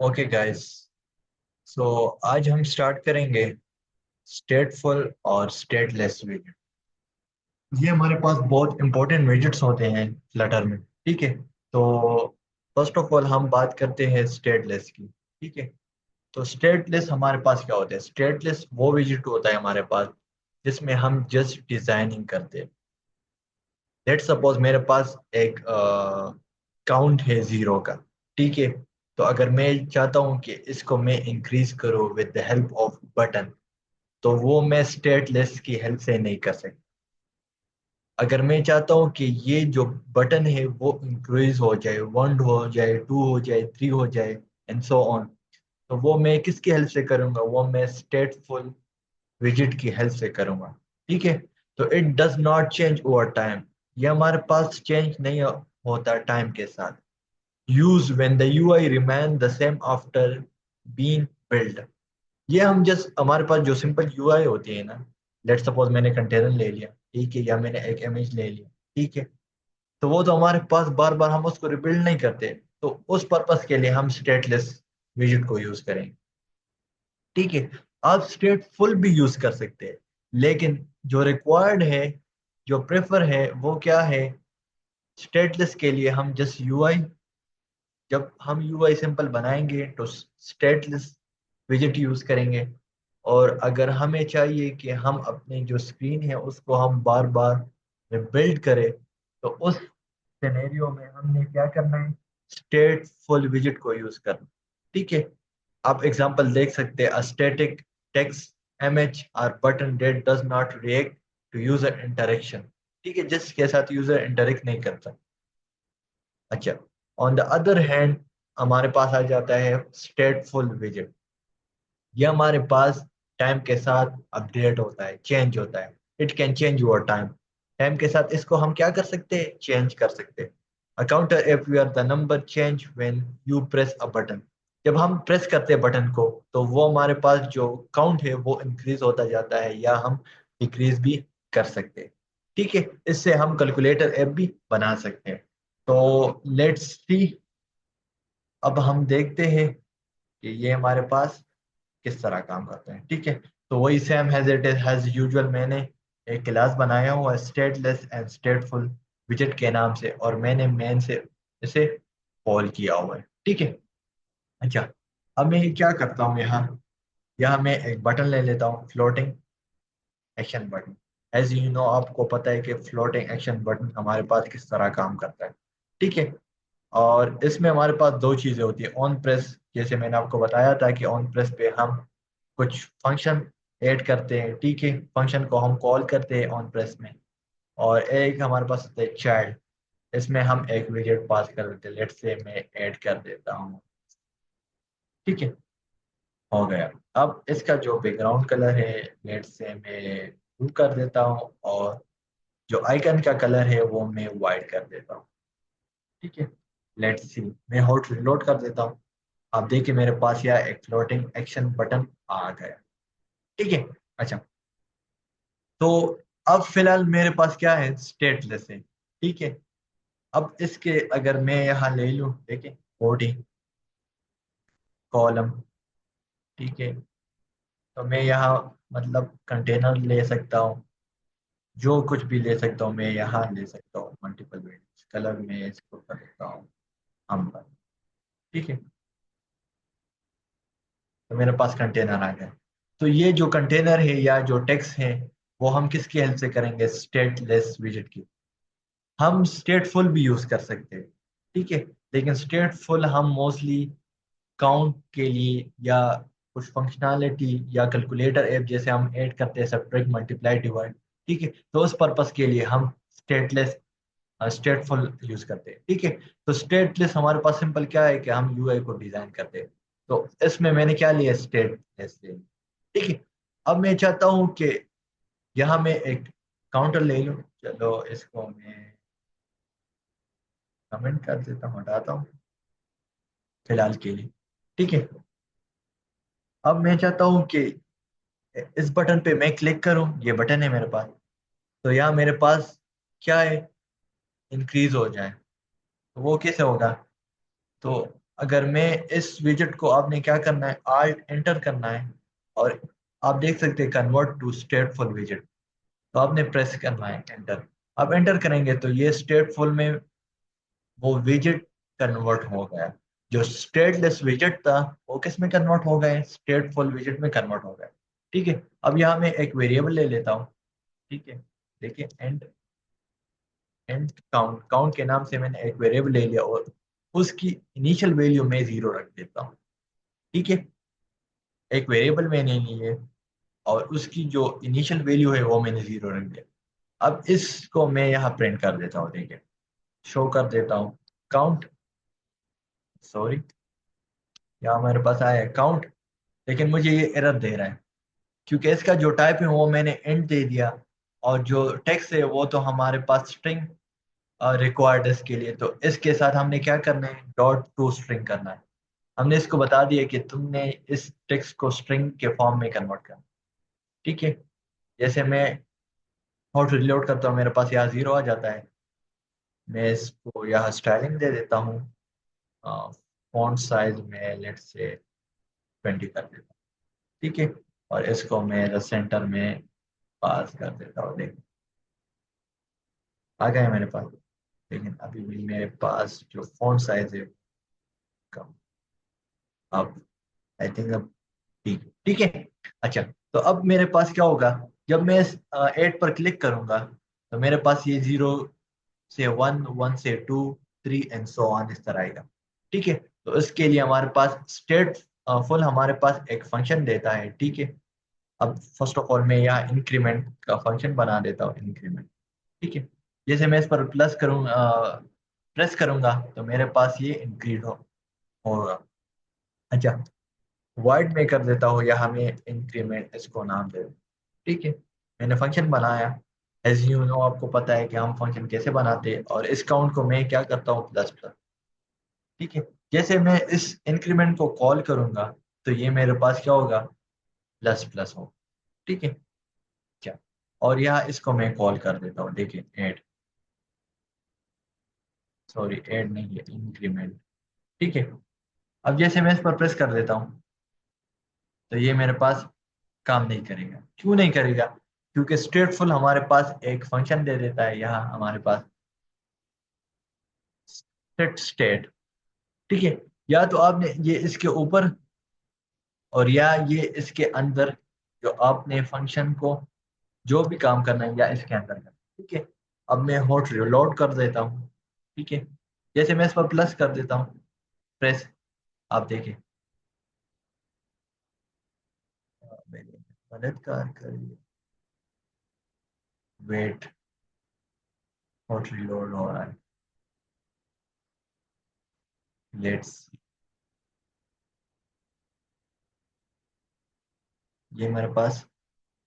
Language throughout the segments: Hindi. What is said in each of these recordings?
Okay guys. सो आज हम स्टार्ट करेंगे स्टेटफुल और स्टेटलेस विजेट। ये हमारे पास बहुत इंपॉर्टेंट विजेट्स होते हैं फ्लटर में। ठीक है। तो फर्स्ट ऑफ ऑल हम बात करते हैं स्टेटलेस की। ठीक है। तो स्टेटलेस हमारे पास क्या होता है? स्टेटलेस वो विजेट होता है हमारे पास जिसमें हम जस्ट डिजाइनिंग करते हैं। लेट सपोज मेरे पास एक काउंट है जीरो का। ठीक है। तो अगर मैं चाहता हूँ कि इसको मैं इंक्रीज करूँ with the help off button, तो वो मैं स्टेटलेस की हेल्प से नहीं कर सकता। अगर मैं चाहता हूँ कि ये जो बटन है वो इंक्रीज हो जाए, वन हो जाए, टू हो जाए, थ्री हो जाए, एंड सो ऑन, तो वो मैं किसकी हेल्प से करूँगा? वो मैं स्टेटफुल विजिट की हेल्प से करूँगा। ठीक है। तो it does not change over time. ये हमारे पास चेंज नहीं होता टाइम के साथ। Use when the UI remain the same after being build. ये हम जस्ट हमारे पास जो सिंपल यूआई होती है ना, लेट सपोज मैंने कंटेनर ले लिया, ठीक है, या मैंने एक इमेज ले लिया, ठीक है, तो वो तो हमारे पास बार बार हम उसको रिबिल्ड नहीं करते। तो उस पर्पस के लिए हम स्टेटलेस विजिट को यूज करेंगे। ठीक है। आप स्टेटफुल भी यूज कर सकते हैं, लेकिन जो रिक्वायर्ड है, जो प्रेफर है, वो क्या है? स्टेटलेस के लिए हम जस्ट यूआई, जब हम यूआई सिंपल बनाएंगे तो स्टेटलेस विजिट यूज करेंगे। और अगर हमें चाहिए कि हम अपनी जो स्क्रीन है उसको हम बार बार बिल्ड करें, तो उस सिनेरियो में हमने क्या करना है? स्टेटफुल विजिट को यूज करना। ठीक है। आप एग्जांपल देख सकते हैं, स्टैटिक टेक्स्ट इमेज और button that does not react to user interaction. ठीक है, जिसके साथ यूजर इंटरेक्ट नहीं करता। अच्छा। ऑन द अदर हैंड, हमारे पास आ जाता है स्टेटफुल विजिट। ये हमारे पास टाइम के साथ अपडेट होता है, चेंज होता है। It can change over time. Time के साथ इसको हम क्या कर सकते हैं? चेंज कर सकते हैं। A counter if your the number change when you press a button. जब हम प्रेस करते हैं बटन को, तो वो हमारे पास जो काउंट है वो इंक्रीज होता जाता है, या हम डिक्रीज भी कर सकते हैं। ठीक है। इससे हम कैलकुलेटर ऐप भी बना सकते हैं। तो लेट्स सी, अब हम देखते हैं कि ये हमारे पास किस तरह काम करते हैं। ठीक है। तो वही same has it is has usual, मैंने एक क्लास बनाया हुआ है स्टेटलेस एंड स्टेटफुल विजेट के नाम से, और मैंने मेन से इसे कॉल किया हुआ है। ठीक है। अच्छा। अब मैं क्या करता हूँ, यहाँ यहाँ मैं एक बटन ले लेता हूँ, floating action button. As you know, आपको पता है कि फ्लोटिंग एक्शन बटन हमारे पास किस तरह काम करता है। ठीक है। और इसमें हमारे पास दो चीज़ें होती है, ऑन प्रेस, जैसे मैंने आपको बताया था कि ऑन प्रेस पे हम कुछ फंक्शन ऐड करते हैं। ठीक है, फंक्शन को हम कॉल करते हैं ऑन प्रेस में। और एक हमारे पास होता है चाइल्ड, इसमें हम एक विजेट पास कर देते हैं। लेट से मैं ऐड कर देता हूँ। ठीक है, हो गया। अब इसका जो बैकग्राउंड कलर है, लेट से मैं ब्लू कर देता हूँ, और जो आइकन का कलर है वो मैं वाइट कर देता हूँ। ठीक है। लेट्स सी, मैं हॉट रिलोड कर देता हूँ। आप देखिए मेरे पास यहाँ एक फ्लोटिंग एक्शन बटन आ गया। ठीक है। अच्छा। तो अब फिलहाल मेरे पास क्या है? स्टेटलेस है। ठीक है। अब इसके अगर मैं यहाँ ले लूँ, देखिए, बॉडी, कॉलम, ठीक है, तो मैं यहाँ मतलब कंटेनर ले सकता हूँ, जो कुछ भी ले सकता हूँ मैं यहाँ ले सकता हूँ। मल्टीपल वेरिएंट्स कलर में इसको कर सकता हूँ अम्बर। ठीक है। तो मेरे पास कंटेनर आ गया। तो ये जो कंटेनर है या जो टेक्स्ट है, वो हम किसकी हेल्प से करेंगे? स्टेटलेस विजेट की। हम स्टेटफुल भी यूज कर सकते हैं। ठीक है। लेकिन स्टेटफुल हम मोस्टली काउंट के लिए, या कुछ फंक्शनैलिटी, या कैलकुलेटर ऐप जैसे हम ऐड करते हैं सब्ट्रैक्ट, मल्टीप्लाई, डिवाइड। ठीक है, तो उस पर्पस के लिए हम स्टेटलेस स्टेटफुल यूज करते हैं। ठीक है। तो स्टेटलेस हमारे पास सिंपल क्या है कि हम यूआई को डिजाइन करते हैं। तो इसमें मैंने क्या लिया? स्टेटलेस ले। ठीक है। अब मैं चाहता हूँ कि यहाँ मैं एक काउंटर ले लूँ। चलो इसको मैं कमेंट कर देता हूँ, हटाता हूँ फिलहाल के लिए। ठीक है। अब मैं चाहता हूँ कि इस बटन पे मैं क्लिक करूँ, ये बटन है मेरे पास, तो यहाँ मेरे पास क्या है? इंक्रीज हो जाए। तो वो कैसे होगा? तो अगर मैं इस विजिट को, आपने क्या करना है, आल्ट एंटर करना है, और आप देख सकते हैं कन्वर्ट टू स्टेटफुल विजिट, तो आपने प्रेस करना है एंटर। आप एंटर करेंगे तो ये स्टेटफुल में वो विजिट कन्वर्ट हो गया। जो स्टेटलेस विजिट था वो किस में कन्वर्ट हो गए, स्टेटफुल विजिट में कन्वर्ट हो गया। ठीक है, अब यहाँ मैं एक वेरिएबल ले लेता हूँ। ठीक है, देखिए एंड एंड काउंट, काउंट के नाम से मैंने एक वेरिएबल ले लिया और उसकी इनिशियल वैल्यू में जीरो रख देता हूँ। ठीक है, एक वेरिएबल मैंने ली है और उसकी जो इनिशियल वैल्यू है वो मैंने जीरो रख दिया। अब इसको मैं यहाँ प्रिंट कर देता हूँ, देखिए शो कर देता हूँ काउंट, सॉरी, यहाँ मेरे पास आया है काउंट, लेकिन मुझे ये एरर दे रहा है क्योंकि इसका जो टाइप है वो मैंने इंट दे दिया, और जो टेक्स्ट है वो तो हमारे पास स्ट्रिंग रिक्वायर्ड इसके लिए, तो इसके साथ हमने क्या करना है, डॉट टू स्ट्रिंग करना है। हमने इसको बता दिया कि तुमने इस टेक्स्ट को स्ट्रिंग के फॉर्म में कन्वर्ट करना। ठीक है, जैसे मैं हॉट रिलोड करता हूँ मेरे पास यहाँ जीरो आ जाता है। मैं इसको यहाँ स्टाइलिंग दे देता हूँ, फॉन्ट साइज में लेट से 20 कर देता हूँ। ठीक है, और इसको मैं सेंटर में पास कर देता हूँ, देख आ गया मेरे पास। लेकिन अभी भी मेरे पास जो फॉन्ट साइज है कम, अब आई थिंक अब ठीक है। ठीक है, अच्छा, तो अब मेरे पास क्या होगा, जब मैं इस एड पर क्लिक करूंगा तो मेरे पास ये जीरो से वन, वन से two, three and so on इस तरह आएगा। ठीक है, तो इसके लिए हमारे पास स्टेट फुल हमारे पास एक फंक्शन देता है। ठीक है, अब फर्स्ट ऑफ ऑल मैं यहाँ इंक्रीमेंट का फंक्शन बना देता हूँ, इंक्रीमेंट। ठीक है, जैसे मैं इस पर प्लस करूँगा, प्रेस करूंगा तो मेरे पास ये इंक्रीज होगा। अच्छा, वाइड में कर देता हूँ या हमें इंक्रीमेंट इसको नाम दे। ठीक है, मैंने फंक्शन बनाया। एज यू नो, आपको पता है कि हम फंक्शन कैसे बनाते हैं, और इस काउंट को मैं क्या करता हूँ, प्लस प्लस। ठीक है, जैसे मैं इस इंक्रीमेंट को कॉल करूंगा तो ये मेरे पास क्या होगा, प्लस प्लस हो। ठीक है, क्या, और यहाँ इसको मैं कॉल कर देता हूँ, देखिए ऐड, सॉरी ऐड नहीं है, इंक्रीमेंट। ठीक है, अब जैसे मैं इस पर प्रेस कर देता हूँ तो ये मेरे पास काम नहीं करेगा। क्यों नहीं करेगा, क्योंकि स्टेटफुल हमारे पास एक फंक्शन दे देता है यहाँ हमारे पास, सेट स्टेट। ठीक है, या तो आपने ये इसके ऊपर, और या ये इसके अंदर, जो आपने फंक्शन को जो भी काम करना है या इसके अंदर करना है। ठीक है, अब मैं हॉट रिलोड कर देता हूँ। ठीक है, जैसे मैं इस पर प्लस कर देता हूँ, प्रेस, आप देखिए मैंने मदद कार करिए, वेट, हॉट रिलोड हो रहा है, लेट्स, ये मेरे पास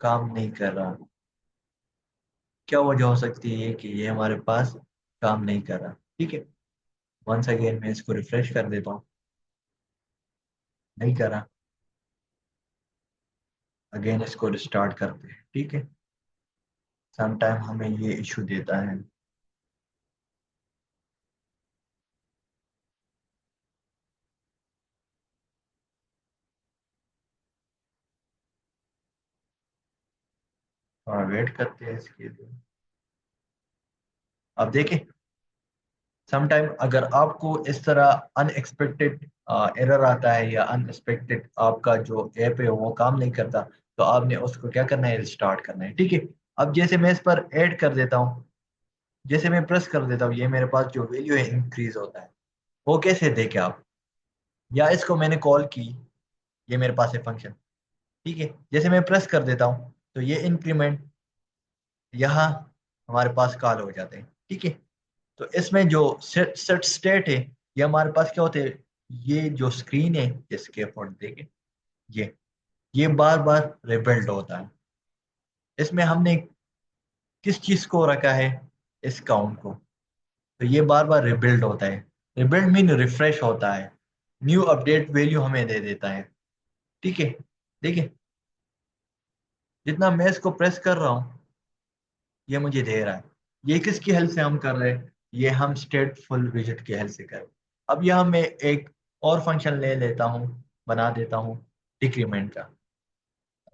काम नहीं कर रहा। क्या वजह हो सकती है कि ये हमारे पास काम नहीं कर रहा। ठीक है, वंस अगेन मैं इसको रिफ्रेश कर देता हूँ, नहीं कर रहा, अगेन इसको रिस्टार्ट करते हैं। ठीक है, सम टाइम हमें ये इशू देता है। थोड़ा वेट करते हैं इसके लिए। अब देखें, सम टाइम अगर आपको इस तरह अनएक्सपेक्टेड एरर आता है या अनएक्सपेक्टेड आपका जो ऐप है वो काम नहीं करता, तो आपने उसको क्या करना है, रिस्टार्ट करना है। ठीक है, अब जैसे मैं इस पर ऐड कर देता हूँ, जैसे मैं प्रेस कर देता हूँ, ये मेरे पास जो वैल्यू है इंक्रीज होता है। वो कैसे देखे आप, या इसको मैंने कॉल की, ये मेरे पास है फंक्शन। ठीक है, जैसे मैं प्रेस कर देता हूँ तो ये इंक्रीमेंट यहाँ हमारे पास कॉल हो जाते हैं। ठीक है, तो इसमें जो सेट सेट स्टेट है, ये हमारे पास क्या होते हैं, ये जो स्क्रीन है इसके फॉन्ट देखे, ये बार बार रिबिल्ड होता है। इसमें हमने किस चीज को रखा है, इस काउंट को, तो ये बार बार रिबिल्ड होता है। रिबिल्ड मीन रिफ्रेश होता है, न्यू अपडेट वैल्यू हमें दे देता है। ठीक है, देखिए जितना मैं इसको प्रेस कर रहा हूँ ये मुझे दे रहा है। ये किसकी हेल्प से हम कर रहे हैं, ये हम स्टेटफुल विजिट की हेल्प से कर रहे हैं। अब यहाँ मैं एक और फंक्शन ले लेता हूँ, बना देता हूँ डिक्रीमेंट का।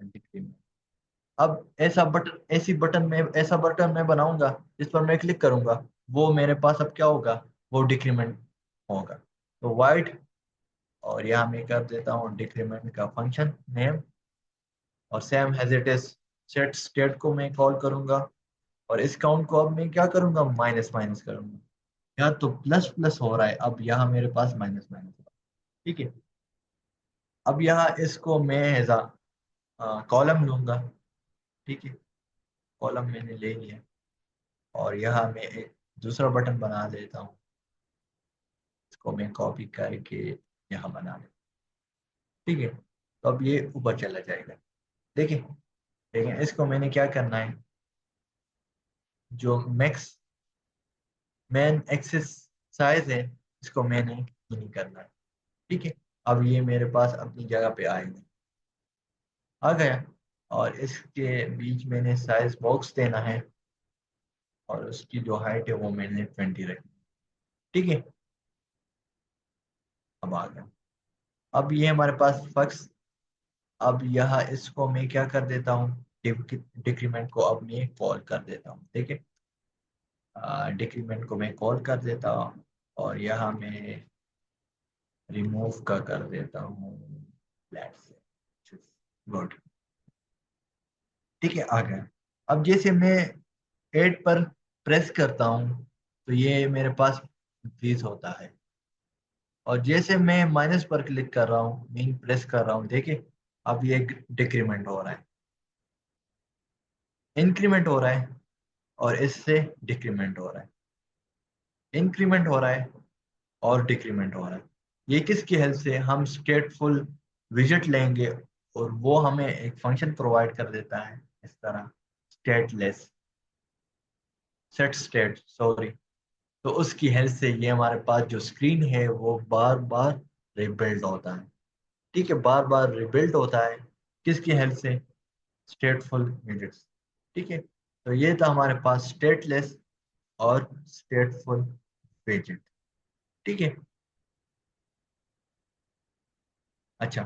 डिक्रीमेंट। अब ऐसा बटन मैं बनाऊंगा जिस पर मैं क्लिक करूंगा, वो मेरे पास अब क्या होगा, वो डिक्रीमेंट होगा। तो वाइड, और यहाँ मैं कर देता हूँ डिक्रीमेंट का फंक्शन नेम, और same as it is set state को मैं कॉल करूंगा, और इस काउंट को अब मैं क्या करूंगा, माइनस माइनस करूंगा। यहाँ तो प्लस प्लस हो रहा है, अब यहाँ मेरे पास माइनस माइनस हो रहा है। ठीक है। अब यहाँ इसको मैं एज कॉलम लूंगा। ठीक है, कॉलम मैंने ले लिया, और यहाँ मैं एक दूसरा बटन बना देता हूँ, इसको मैं कॉपी करके यहाँ बना लेता हूँ। ठीक है, तो अब ये ऊपर चला जाएगा। देखिए, लेकिन इसको मैंने क्या करना है, जो मैक्स मैन एक्सिस साइज है, इसको मैंने नहीं करना है। ठीक है, अब ये मेरे पास अपनी जगह पे आएगा, आ गया। और इसके बीच मैंने साइज बॉक्स देना है, और उसकी जो हाइट है वो मैंने 20 रखी। ठीक है, अब आ गया। अब ये हमारे पास फक्स। अब यहाँ इसको मैं क्या कर देता हूँ, डिक्रीमेंट को अब मैं कॉल कर देता हूँ। ठीक है, डिक्रीमेंट को मैं कॉल कर देता हूँ, और यहाँ मैं रिमूव का कर देता हूँ, लेट्स से गुड। ठीक है, आ गया। अब जैसे मैं 8 पर प्रेस करता हूँ, तो ये मेरे पास इंक्रीज होता है, और जैसे मैं माइनस पर क्लिक कर रहा हूँ, मीन प्रेस कर रहा हूँ, देखिए अब ये डिक्रीमेंट हो रहा है, इंक्रीमेंट हो रहा है, और इससे डिक्रीमेंट हो रहा है, इंक्रीमेंट हो रहा है, और डिक्रीमेंट हो रहा है। ये किसकी हेल्प से, हम स्टेटफुल विजिट लेंगे, और वो हमें एक फंक्शन प्रोवाइड कर देता है इस तरह, स्टेटलेस सेट स्टेट सॉरी। तो उसकी हेल्प से ये हमारे पास जो स्क्रीन है वो बार बार रिबिल्ड होता है। ठीक है, बार बार रिबिल्ड होता है, किसकी हेल्प से, स्टेटफुल विजिट्स। ठीक है, तो ये था हमारे पास स्टेटलेस और स्टेटफुल विजिट। ठीक है। अच्छा,